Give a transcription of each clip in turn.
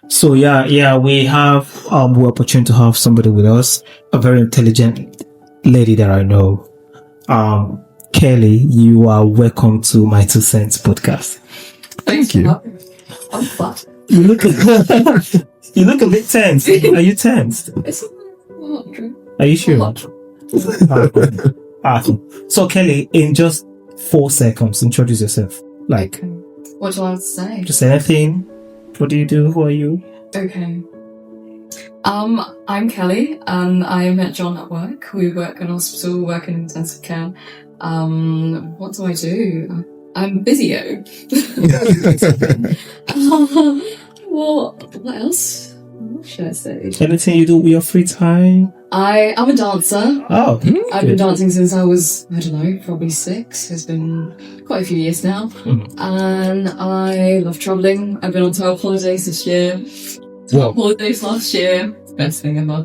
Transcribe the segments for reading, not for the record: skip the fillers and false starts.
So yeah, we have we're opportunity to have somebody with us, a very intelligent lady that I know. Kelly, you are welcome to my 2 Cents podcast. Thank you. I'm flat. You look you look a bit tense. Are you tense? It's not true. Are you sure? Not true. So Kelly, in just 4 seconds, introduce yourself. Like, What do I want to say? just anything. What do you do? Who are you? Okay. I'm Kelly, and I'm at John at work. We work in a hospital, work in intensive care. What do I do? I'm physio. Well, what else? What should I say? Anything you do with your free time? I'm a dancer. Oh, I've been dancing since I was, I don't know, probably 6. It's been quite a few years now. And I love travelling. I've been on 12 holidays this year. 12 holidays last year. Best thing ever.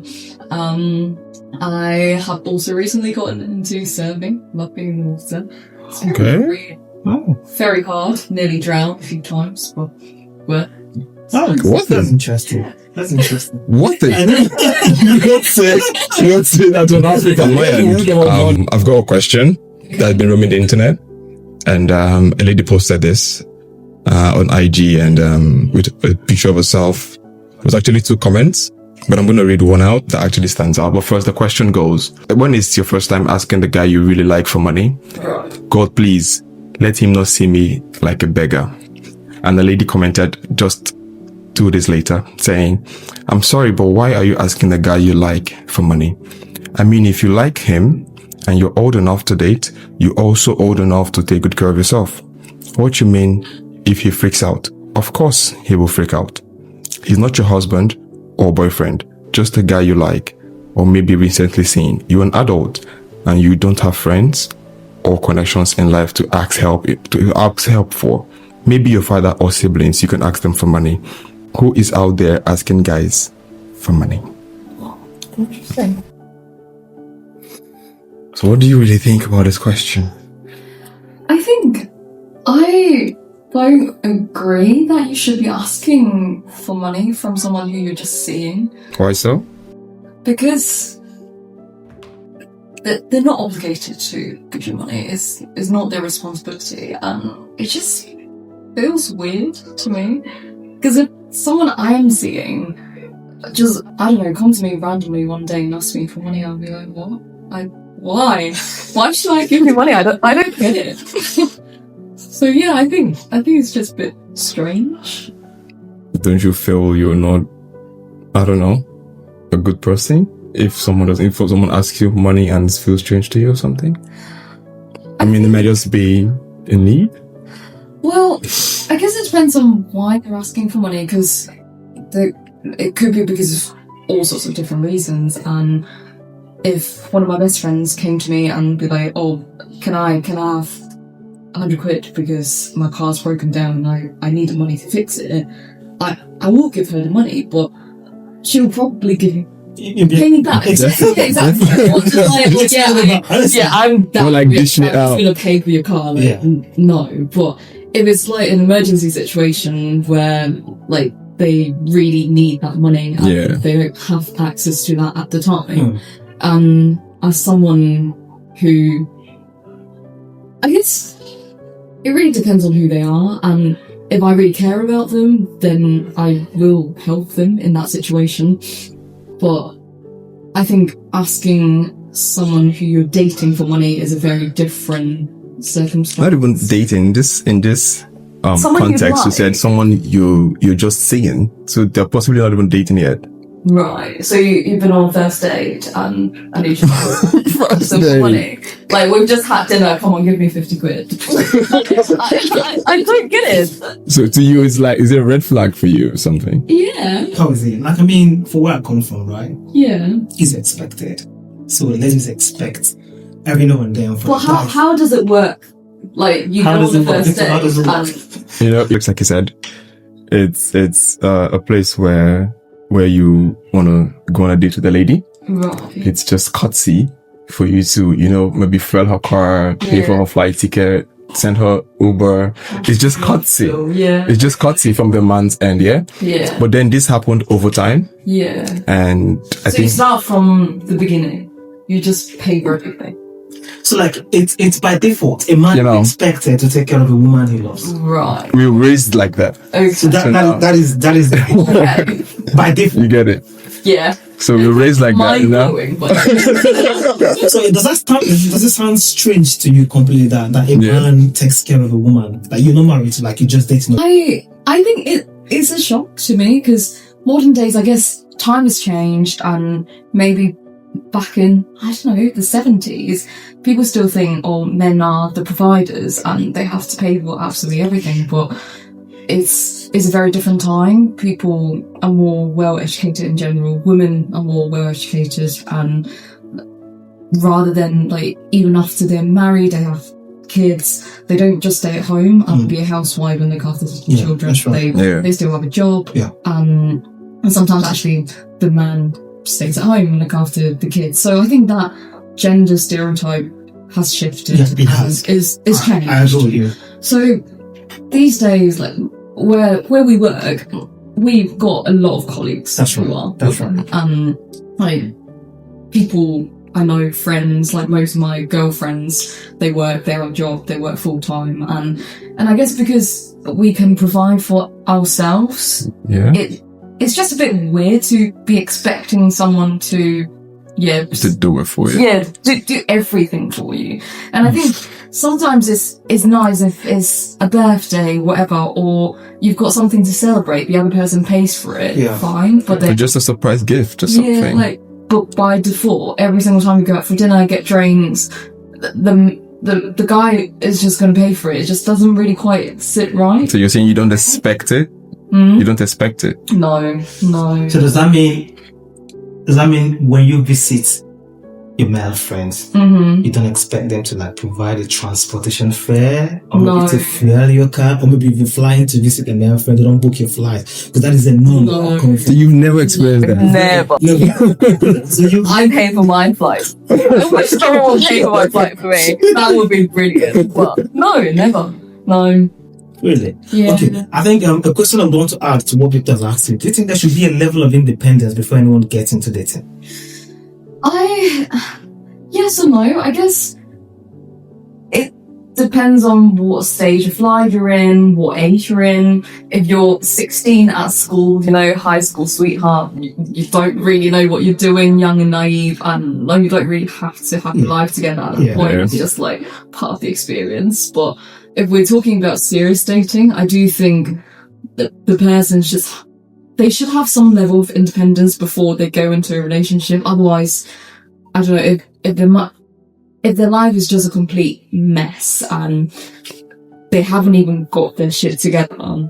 I have also recently gotten into surfing. Love being in the water. It's very, very hard. Nearly drowned a few times, but worth. Oh, That's interesting. That's interesting. What the? You don't say that on African land. I've got a question that's been roaming the internet, and a lady posted this on IG, and with a picture of herself. It was actually 2 comments, but I'm going to read one out that actually stands out. But first, the question goes: when is your first time asking the guy you really like for money? God, please let him not see me like a beggar. And the lady commented just 2 days later saying, I'm sorry, but why are you asking the guy you like for money? I mean, if you like him and you're old enough to date, you're also old enough to take good care of yourself. What you mean if he freaks out? Of course he will freak out. He's not your husband or boyfriend, just a guy you like, or maybe recently seen. You're an adult and you don't have friends or connections in life to ask help for. Maybe your father or siblings, you can ask them for money. Who is out there asking guys for money? Interesting. So what do you really think about this question? I think I don't agree that you should be asking for money from someone who you're just seeing. Why so? Because they're not obligated to give you money. It's not their responsibility. And it just feels weird to me. Because if someone I'm seeing just, I don't know, come to me randomly one day and ask me for money, I'll be like, what? Why? Why should I give you money? I don't get it. So yeah, I think it's just a bit strange. Don't you feel you're not, I don't know, a good person? If someone asks you money and it feels strange to you or something? I mean, it might just be a need. Well, I guess it depends on why they're asking for money, because it could be because of all sorts of different reasons. And if one of my best friends came to me and be like, oh, can I have 100 quid because my car's broken down and I need the money to fix it, I will give her the money, but she'll probably pay me back. Exactly. I'm that. Or like dishing it out. I'm gonna pay for your car. No, but if it's like an emergency situation where like they really need that money and they don't have access to that at the time, as someone who, I guess it really depends on who they are, and if I really care about them, then I will help them in that situation. But I think asking someone who you're dating for money is a very different circumstance. Not even dating. In this context, you said someone you're just seeing, so they're possibly not even dating yet. Right. So you've been on a first date and you just some money. Like, we've just had dinner. Come on, give me 50 quid. I don't get it. So to you, it's like, is it a red flag for you or something? Yeah. How is it? Like, I mean, for where I come from, right? Yeah. It's expected. So let us expect every now and then. Well, how does it work? Like, you go on the first date. You know, looks like you said, it's a place where you want to go on a date with a lady. Right. It's just courtesy for you to, maybe fuel her car, pay for her flight ticket, send her Uber. It's just courtesy. Yeah. It's just courtesy from the man's end, yeah? Yeah. But then this happened over time. Yeah. And I think... you start from the beginning. You just pay for everything. So like it's by default. A man is expected to take care of a woman he loves. Right. We were raised like that. Okay. So that is Okay. by default. You get it? Yeah. So we were raised like that, you know? So does it sound strange to you completely that a man takes care of a woman? Like you're not married to, like you just dating? I think it's a shock to me because modern days, I guess time has changed, and maybe back in, I don't know, the 70s, people still think, men are the providers and they have to pay for absolutely everything, but it's a very different time. People are more well educated in general. Women are more well educated, and rather than like even after they're married, they have kids, they don't just stay at home and be a housewife and look after the children. Right. They still have a job. Yeah. And sometimes actually the man stays at home and look after the kids. So I think that gender stereotype has shifted. Yes, it has. Is changed. I agree with you. So these days, like where we work, we've got a lot of colleagues. That's right. That's right. Like people I know, friends, like most of my girlfriends, they have a job, they work full time, and I guess because we can provide for ourselves, it's just a bit weird to be expecting someone to do it for you. Yeah, do everything for you. And I think sometimes it's nice if it's a birthday, whatever, or you've got something to celebrate, the other person pays for it, fine. But then, just a surprise gift or something. But by default, every single time we go out for dinner, get drinks, the guy is just going to pay for it. It just doesn't really quite sit right. So you're saying you don't expect it? You don't expect it? No. So does that mean when you visit your male friends, you don't expect them to like provide a transportation fare, or maybe to fuel your car, or maybe if you're flying to visit a male friend, they don't book your flight, because that is a no. So you've never experienced that? Never. So I pay for my flight. I wish someone would pay for my flight for me. That would be brilliant. But no, never. No. Really? Yeah. Okay. I think a question I'm going to add to what Victor's asking: do you think there should be a level of independence before anyone gets into dating? Yes or no. I guess it depends on what stage of life you're in, what age you're in. If you're 16 at school, high school sweetheart, you don't really know what you're doing, young and naive, and you don't really have to have your life together at that point. It's just like part of the experience. But if we're talking about serious dating, I do think that the person's they should have some level of independence before they go into a relationship. Otherwise, I don't know, if their life is just a complete mess and they haven't even got their shit together,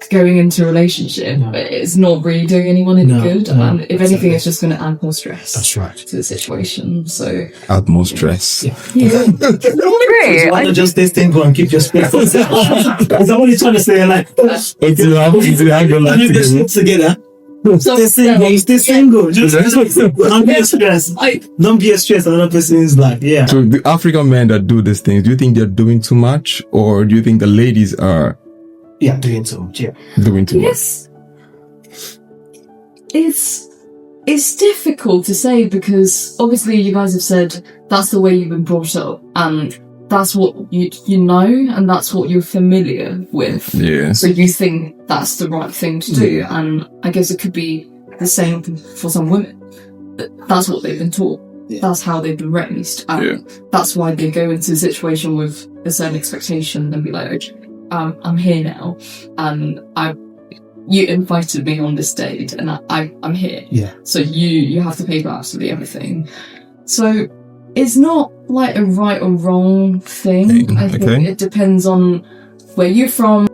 going into a relationship, it's not really doing anyone any good. And if anything, it's just going to add more stress. That's right. To the situation. So add more stress. Yeah. So why not just stay single and keep your space? Is that what you're trying to say? Like, together. Stay single. Don't be a stress. Don't be a stress. Another person's like, So the African men that do these things, do you think they're doing too much, or do you think the ladies are? Doing too much. Doing too much. It's difficult to say because obviously you guys have said that's the way you've been brought up, and that's what you know, and that's what you're familiar with. Yeah. So you think that's the right thing to do, and I guess it could be the same for some women. That's what they've been taught. Yeah. That's how they've been raised, and that's why they go into a situation with a certain expectation and be like, okay, I'm here now, and you invited me on this date, and I'm here. Yeah. So you have to pay for absolutely everything. So it's not like a right or wrong thing. I think it depends on where you're from,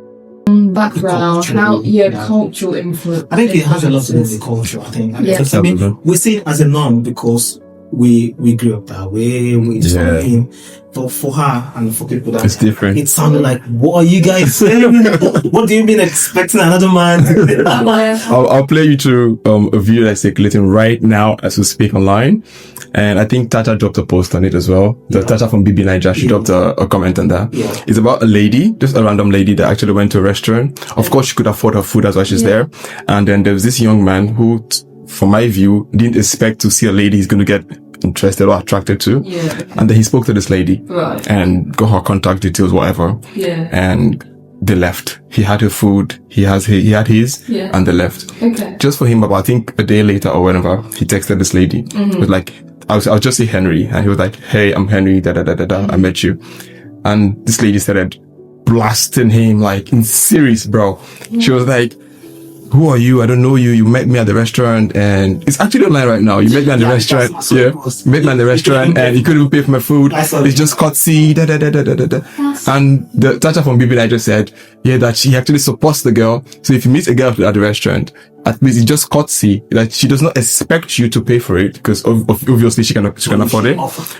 background, cultural influence. I think it has a lot to do with the culture. I think. I mean, we see it as a norm because we grew up that way. But for her and for people that it's different. It sounded like, what are you guys saying? What do you mean expecting another man? I'll play you through a video that's circulating right now as we speak online. And I think Tata dropped a post on it as well. The Tata from BB Niger, she dropped a comment on that. Yeah. It's about a lady, just a random lady that actually went to a restaurant. Of course, she could afford her food, that's why she's there. And then there was this young man who, from my view, didn't expect to see a lady he's going to get interested or attracted to. Yeah. And then he spoke to this lady. Right. And got her contact details, whatever. Yeah. And they left. He had her food, he had his, and they left. Okay. Just for him, about I think a day later or whenever, he texted this lady. With like, I'll just say Henry, and he was like, "Hey, I'm Henry, I met you." And this lady started blasting him like in serious, bro. She was like, "Who are you? I don't know you. You met me at the restaurant," and it's actually online right now. You met me at the restaurant. You met me at the restaurant, and you couldn't pay for my food. It's just courtesy. And the Tata from BB just said, that she actually supports the girl. So if you meet a girl at the restaurant, at least it's just courtesy. That she does not expect you to pay for it because obviously she can afford it,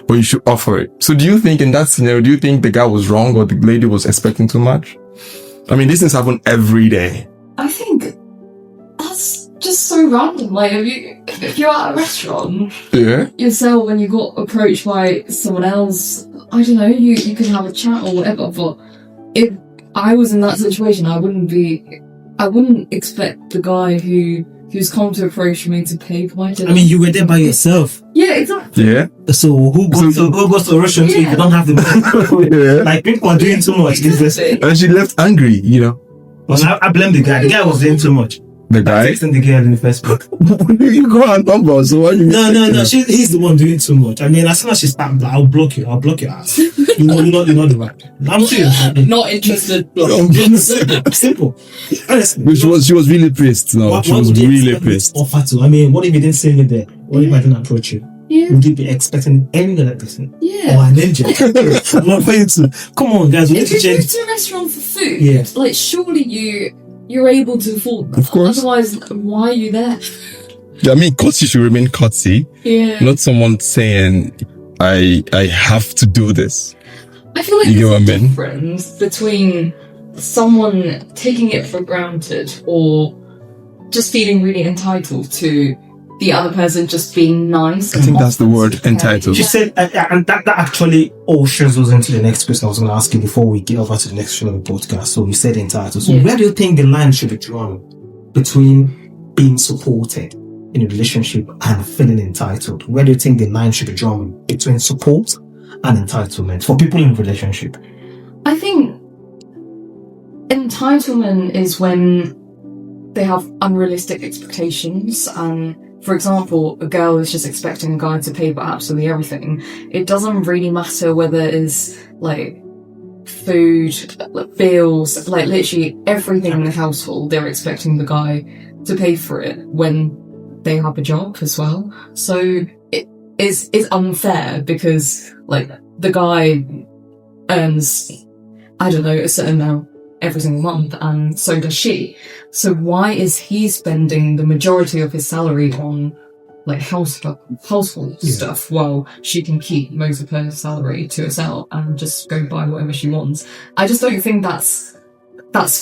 but you should offer it. So do you think in that scenario, do you think the guy was wrong or the lady was expecting too much? I mean, these things happen every day. I think that's just so random. Like, if you're at a restaurant, yourself, and you got approached by someone else, I don't know, you can have a chat or whatever. But if I was in that situation, I wouldn't expect the guy who's come to approach me to pay for my dinner. I mean, you were there by yourself. Yeah, exactly. Yeah. So who goes to the restaurant if you don't have the money? Like, people are doing too much. And she left angry, Well, I blame the guy. The guy was doing too much. The guy? Texting the girl in the first place. You go on number, so why do you... No. He's the one doing too much. I mean, as soon as she starts, I'll block you. I'll block your ass. You're not the right. I'm serious. Not interested. Simple. Honestly. But she was really pissed. No, she was really pissed. Offer to. I mean, what if you didn't say me there? What if I didn't approach you? Yeah. Would you be expecting any other person? Yeah. Or an angel? I'm not paying to. Come on, guys. We need If to you go change. to a restaurant for food, like, surely you're able to afford that. Of course. Otherwise, why are you there? Yeah, I mean, courtesy should remain courtesy. Yeah. Not someone saying, I have to do this. I feel like You there's get a what I mean? difference between someone taking it for granted or just feeling really entitled to the other person just being nice. I think that's the word, entitled. She said, and that actually shows us into the next question I was going to ask you before we get over to the next show of the podcast. So you said entitled. So where do you think the line should be drawn between being supported in a relationship and feeling entitled? Where do you think the line should be drawn between support and entitlement for people in a relationship? I think entitlement is when they have unrealistic expectations, and for example, a girl is just expecting a guy to pay for absolutely everything. It doesn't really matter whether it's like food, bills, like literally everything in the household, they're expecting the guy to pay for it when they have a job as well. So it's unfair because like the guy earns, I don't know, a certain amount every single month, and so does she. So why is he spending the majority of his salary on like household stuff while she can keep most of her salary to herself and just go buy whatever she wants? I just don't think that's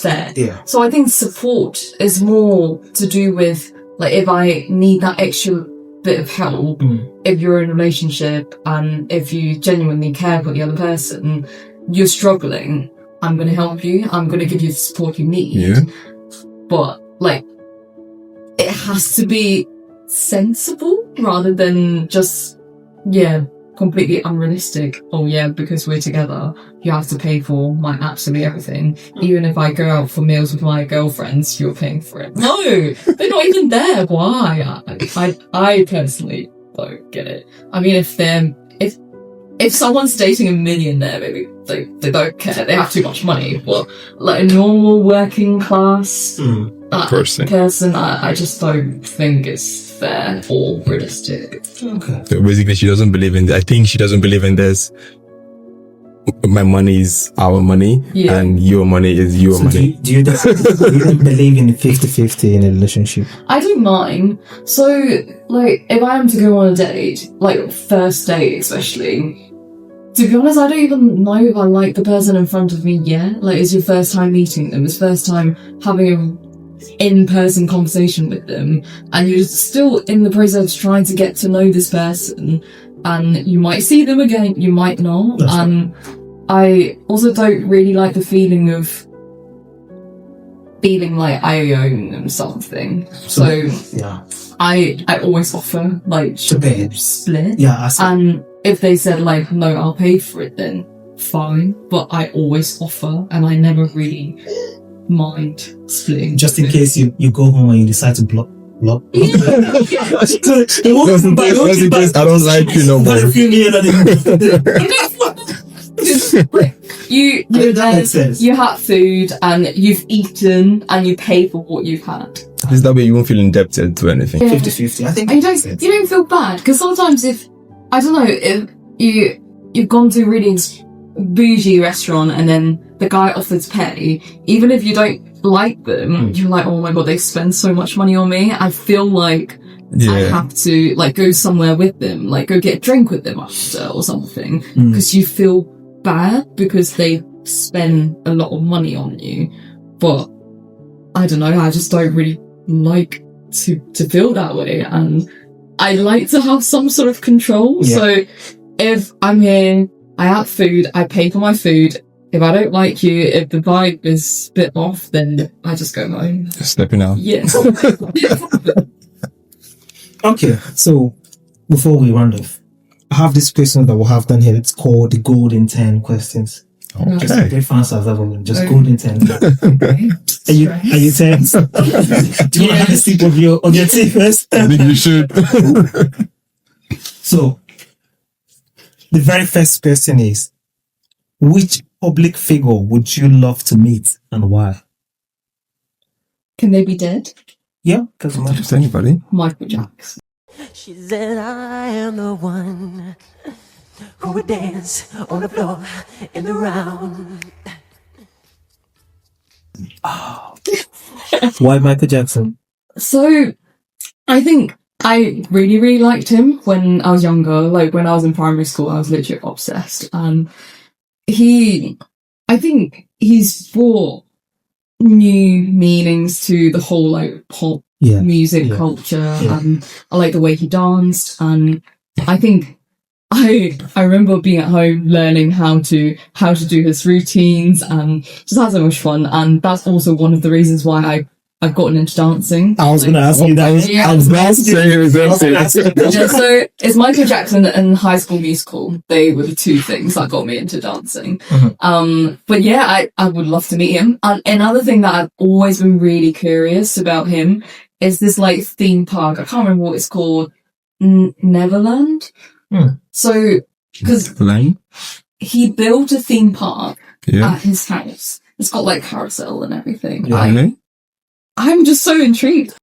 fair. Yeah. So I think support is more to do with like if I need that extra bit of help, if you're in a relationship and if you genuinely care for the other person, you're struggling, I'm going to help you. I'm going to give you the support you need. Yeah. But, like, it has to be sensible rather than just, completely unrealistic. Oh, yeah, because we're together, you have to pay for my absolutely everything. Even if I go out for meals with my girlfriends, you're paying for it. No, they're not even there. Why? I personally don't get it. I mean, if someone's dating a millionaire, maybe they don't care. They have too much money. But like a normal working class person, I just don't think it's fair or realistic. Okay. So basically, she doesn't believe in. I think she doesn't believe in this. My money is our money, and your money is your money. Do you believe in 50-50 in a relationship? I don't mind. So, like, if I am to go on a date, like first date especially, to be honest, I don't even know if I like the person in front of me yet. Like, it's your first time meeting them. It's first time having in-person conversation with them, and you're still in the process of trying to get to know this person, and you might see them again, you might not. And I also don't really like the feeling of like I own them something. So yeah, I always offer like split. Yeah, and if they said like no, I'll pay for it, then fine. But I always offer, and I never really mind splitting. Just in case you go home and you decide to block. Just in case I don't like you no more. You had food and you've eaten and you pay for what you've had. Is that way you won't feel indebted to anything? 50-50, I think. And you don't feel bad, because sometimes if you've gone to a really bougie restaurant and then the guy offers to pay, even if you don't like them, you're like, oh my god, they spend so much money on me. I feel like I have to like go somewhere with them, like go get a drink with them after or something, because you feel bad because they spend a lot of money on you. But I don't know, I just don't really like to feel that way, and I like to have some sort of control. So if I'm here, I have food, I pay for my food. If I don't like you, if the vibe is a bit off, then I just go home. Just stepping out. Yeah. Okay, so before we round off, I have this question that we'll have done here. It's called the Golden 10 questions. Okay. Just brief answers, everyone. Just Golden 10. Are you tense? Do you want to have a sip of your tea first? I think you should. So, the very first question is, which public figure would you love to meet and why? Can they be dead? Yeah, because Just anybody. Michael Jackson. She said, I am the one who would dance on the floor in the round. Why Michael Jackson? So, I think I really, really liked him when I was younger. Like, when I was in primary school, I was literally obsessed. And I think he's brought new meanings to the whole, like, pop music culture. And I like the way he danced. And I think I remember being at home learning how to do his routines and just had so much fun. And that's also one of the reasons why I've gotten into dancing. I was going to ask you that. I was about to say so it's Michael Jackson and High School Musical. They were the two things that got me into dancing. But yeah, I would love to meet him. And another thing that I've always been really curious about him is this like theme park. I can't remember what it's called. Neverland. So, because he built a theme park at his house. It's got like carousel and everything. Yeah. I'm just so intrigued.